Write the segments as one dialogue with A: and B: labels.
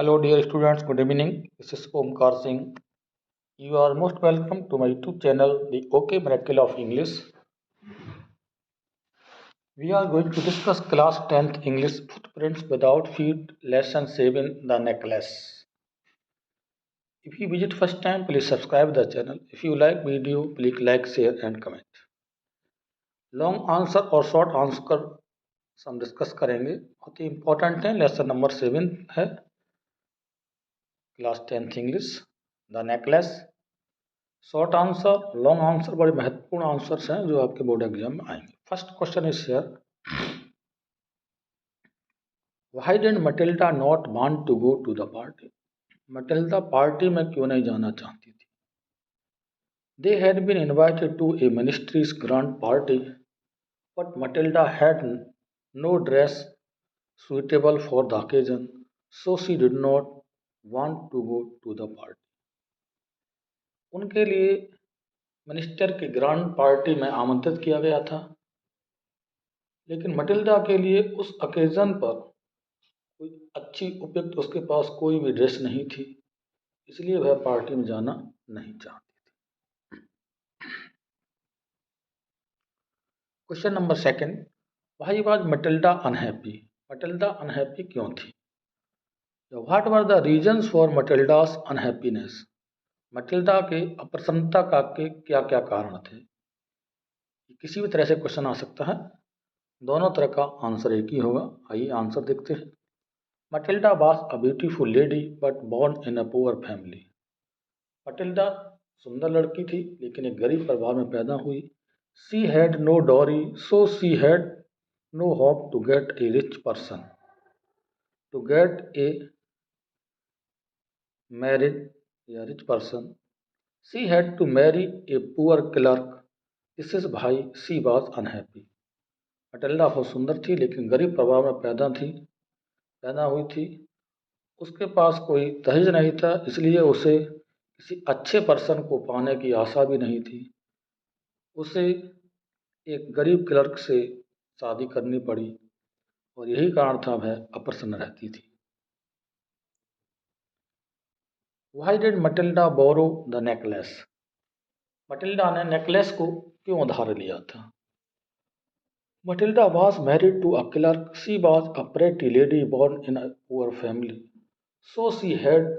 A: Hello, dear students. Good evening. This is Omkar Singh. You are most welcome to my YouTube channel, The OK Miracle of English. We are going to discuss class 10th English footprints without feet, lesson 7, the necklace. If you visit first time, please subscribe the channel. If you like video, please like, share and comment. Long answer और short answer हम discuss करेंगे, बहुत ही important है. Lesson number 7 है class 10th English, the necklace. Short answer, long answer बड़े महत्वपूर्ण answers हैं जो आपके बोर्ड एग्जाम में आएंगे. First question is here, why did Matilda not want to go to the party? Matilda party में क्यों नहीं जाना चाहती थी? They had been invited to a ministries grand party but Matilda had no dress suitable for the occasion, so she did not want to go to the party. उनके लिए minister की grand party में आमंत्रित किया गया था, लेकिन Matilda के लिए उस ओकेजन पर कोई अच्छी उपयुक्त उसके पास कोई भी ड्रेस नहीं थी, इसलिए वह पार्टी में जाना नहीं चाहती थी. Question number second, why was Matilda unhappy? Matilda unhappy क्यों थी? What were the reasons for Matilda's unhappiness? Matilda के अप्रसन्नता का के क्या क्या कारण थे? किसी भी तरह से क्वेश्चन आ सकता है, दोनों तरह का आंसर एक ही होगा. आइए आंसर देखते हैं. Matilda was a beautiful lady but born in a poor family. Matilda सुंदर लड़की थी लेकिन एक गरीब परिवार में पैदा हुई. She had no dowry so she had no hope to get a rich person to get a married या rich person. She had to marry a poor clerk. This is why she was unhappy. Matilda बहुत सुंदर थी लेकिन गरीब परिवार में पैदा हुई थी. उसके पास कोई दहेज नहीं था, इसलिए उसे किसी अच्छे पर्सन को पाने की आशा भी नहीं थी. उसे एक गरीब क्लर्क से शादी करनी पड़ी और यही कारण था वह अप्रसन्न रहती थी. Why did Matilda borrow the necklace? Matilda ने नेकलेस को क्यों उधार लिया था? Matilda was married to a clerk. She was a pretty lady born in a poor family. So she had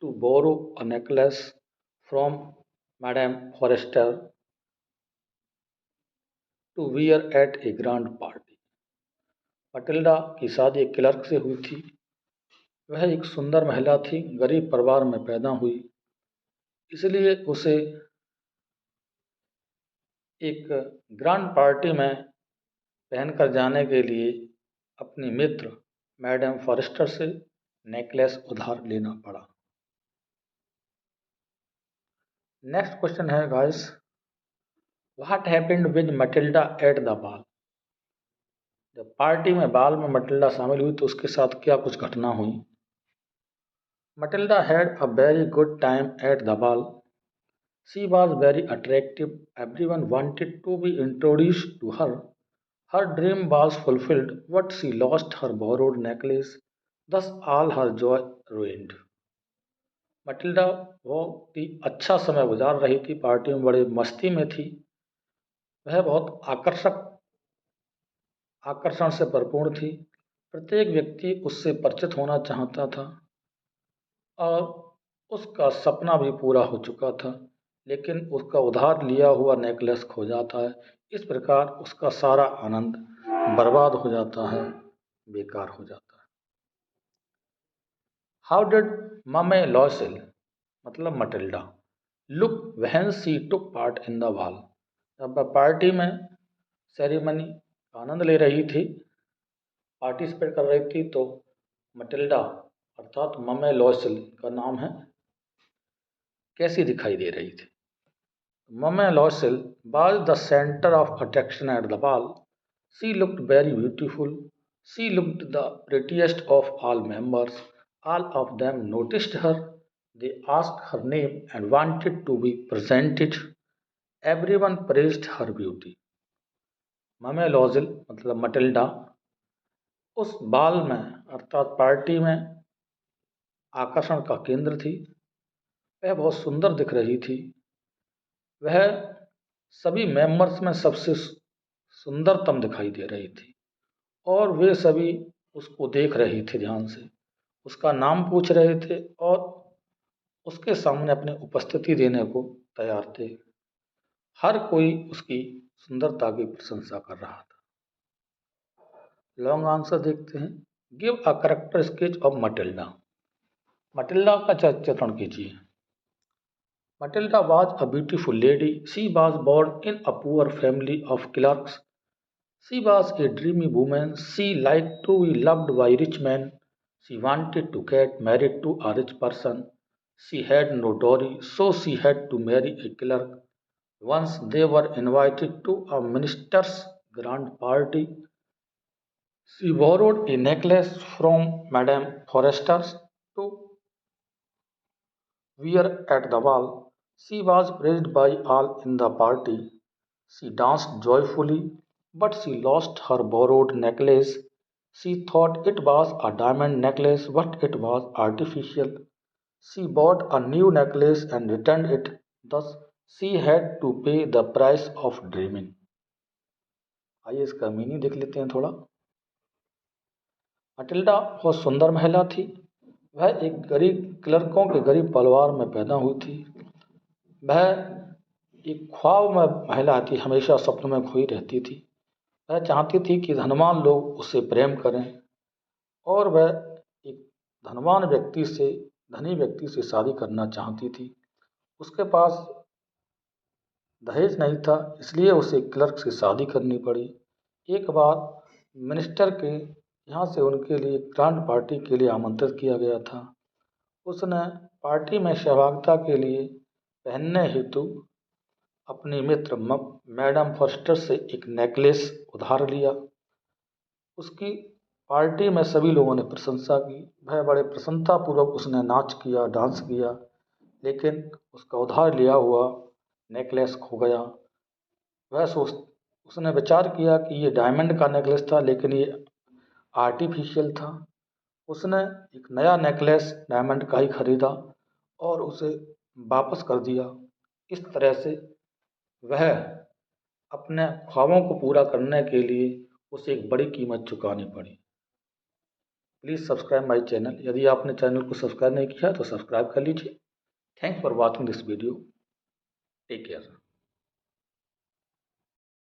A: to borrow a necklace from Madame Forrester to wear at a grand party. Matilda की शादी एक clerk से हुई थी. वह एक सुंदर महिला थी, गरीब परिवार में पैदा हुई, इसलिए उसे एक ग्रांड पार्टी में पहनकर जाने के लिए अपनी मित्र मैडम फॉरेस्टर से नेकलेस उधार लेना पड़ा. नेक्स्ट क्वेश्चन है guys, what happened with Matilda eight the बाल? जब पार्टी में बाल में मटिल्डा शामिल हुई तो उसके साथ क्या कुछ घटना हुई? Matilda had a very good time at the ball. She was very attractive. Everyone wanted to be introduced to her. Her dream was fulfilled, but she lost her borrowed necklace, thus all her joy ruined. Matilda बहुत ही अच्छा समय गुजार रही थी, party में बड़े मस्ती में थी. वह बहुत आकर्षण से भरपूर थी. प्रत्येक व्यक्ति उससे परिचित होना चाहता था और उसका सपना भी पूरा हो चुका था, लेकिन उसका उधार लिया हुआ नेकलेस खो जाता है. इस प्रकार उसका सारा आनंद बर्बाद हो जाता है, बेकार हो जाता है. हाउ डिड ममे लॉयसेल मतलब Matilda look when she took part in the ball? जब वह पार्टी में सेरेमनी का आनंद ले रही थी, पार्टिसिपेट कर रही थी, तो मटिल्डा अर्थात ममे लॉयसेल का नाम है, कैसी दिखाई दे रही थी? Mame Loisel was the center of attraction at the ball. She looked very beautiful. She looked the prettiest of all members. All of them noticed her. They asked her name and wanted to be presented. Everyone praised her beauty. Mame Loisel मतलब Matilda उस बाल में अर्थात party में आकर्षण का केंद्र थी। वह बहुत सुंदर दिख रही थी। वह सभी मेंबर्स में सबसे सुंदरतम दिखाई दे रही थी और वे सभी उसको देख रहे थे ध्यान से, उसका नाम पूछ रहे थे और उसके सामने अपनी उपस्थिति देने को तैयार थे। हर कोई उसकी सुंदरता की प्रशंसा कर रहा था। लॉन्ग आंसर देखते हैं। Give a character sketch of Matilda. Matilda का चित्रण कीजिए। Matilda was a beautiful lady. She was born in a poor family of clerks. She was a dreamy woman. She liked to be loved by rich men. She wanted to get married to a rich person. She had no dowry, so she had to marry a clerk. Once they were invited to a minister's grand party. She borrowed a necklace from Madame Forrester to wear at the ball. She was praised by all in the party. She danced joyfully, but she lost her borrowed necklace. She thought it was a diamond necklace, but it was artificial. She bought a new necklace and returned it. Thus, she had to pay the price of dreaming. आइए इसका meaning देख लेते हैं थोड़ा। Matilda बहुत सुंदर महिला थी। वह एक गरीब क्लर्कों के गरीब परिवार में पैदा हुई थी। वह एक ख्वाब में महिला थी, हमेशा सपनों में खोई रहती थी। वह चाहती थी कि धनवान लोग उससे प्रेम करें और वह एक धनवान व्यक्ति से, धनी व्यक्ति से शादी करना चाहती थी। उसके पास दहेज नहीं था, इसलिए उसे क्लर्क से शादी करनी पड़ी। एक बार मिनिस्टर के यहाँ से उनके लिए ग्रांड पार्टी के लिए आमंत्रित किया गया था। उसने पार्टी में सहभागिता के लिए पहनने हेतु अपने मित्र मैडम फॉस्टर से एक नेकलेस उधार लिया। उसकी पार्टी में सभी लोगों ने प्रशंसा की। वह बड़े प्रसन्नतापूर्वक उसने नाच किया, डांस किया, लेकिन उसका उधार लिया हुआ नेकलेस खो गया। उसने विचार किया कि ये डायमंड का नेकलेस था, लेकिन ये आर्टिफिशियल था। उसने एक नया नेकलेस डायमंड का ही खरीदा और उसे वापस कर दिया। इस तरह से वह अपने ख्वाबों को पूरा करने के लिए उसे एक बड़ी कीमत चुकानी पड़ी। Please subscribe my channel. यदि आपने चैनल को सब्सक्राइब नहीं किया तो सब्सक्राइब कर लीजिए। Thanks for watching this video. Take care.